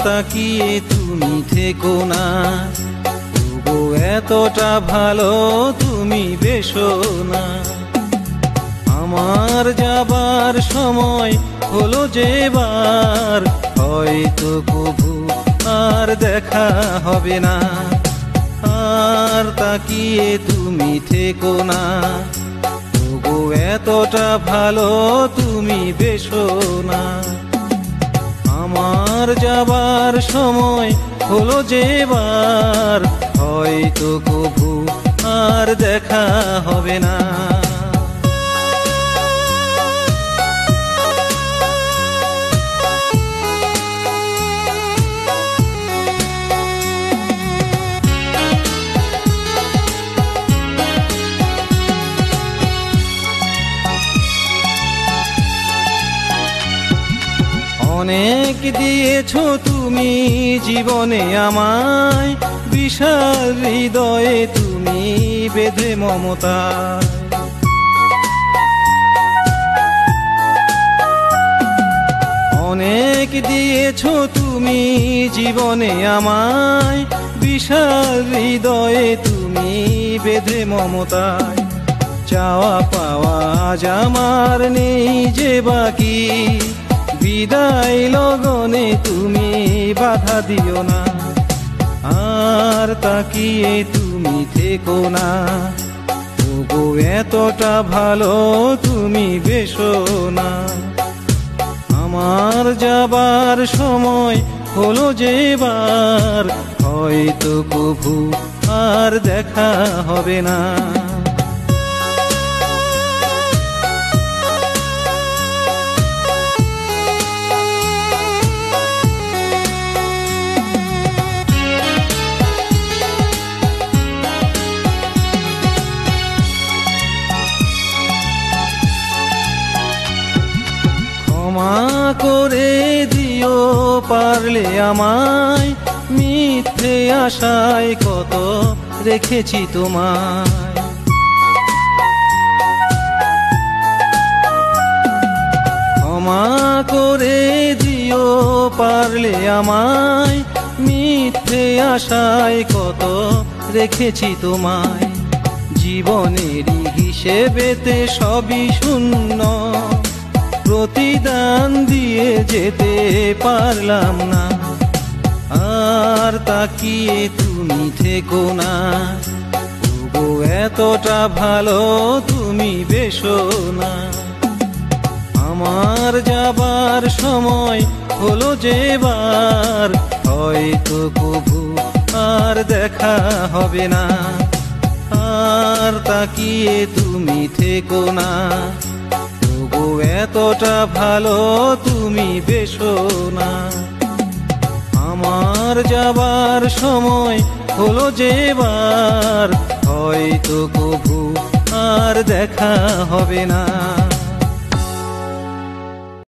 তাকিয়ে তুমি থেকো না, তবু এতটা ভালো তুমি বেশো না। আমার যাবার সময় হলো যেবার, হয়তো কবু আর দেখা হবে না। আর তাকিয়ে তুমি থেকো না, তবু এতটা ভালো তুমি বেশো না। আমার যাবার সময় হলো যেবার, হয়তো কবু আর দেখা হবে না। অনেক দিয়েছো তুমি জীবনে আমায়, বিশাল হৃদয়ে তুমি বেঁধে মমতা। অনেক দিয়েছো তুমি জীবনে আমায়, বিশাল হৃদয়ে তুমি বেঁধে মমতায়। চাওয়া পাওয়া আজ আমার নেই যে বাকি, বিদায় লগনে তুমি বাধা দিও না। আর তাকিয়ে তুমি থেকো না, তবু এতটা ভালো তুমি বেশো না। আমার যাবার সময় হলো যেবার, হয়তো কবু আর দেখা হবে না। ক্ষমা করে দিও পারলে আমায়, মিথ্যে আশায় কত রেখেছি তোমায়। ক্ষমা করে দিও পারলে আমায়, মিথ্যে আশায় কত রেখেছি তোমায়। জীবনেরই হিসেবেতে সবই শূন্য, প্রতিদান দিয়ে যেতে পারলাম না। আর তাকিয়ে তুমি থেকো না, তবু এতটা ভালো তুমি বেশো না। আমার যাবার সময় হলো যেবার, হয়তো কবু আর দেখা হবে না। আর তাকিয়ে তুমি থেকো না, তবু এতটা ভালো তুমি বেশো না। আমার যাবার সময় হলো যেবার, হয়তো কবু আর দেখা হবে না।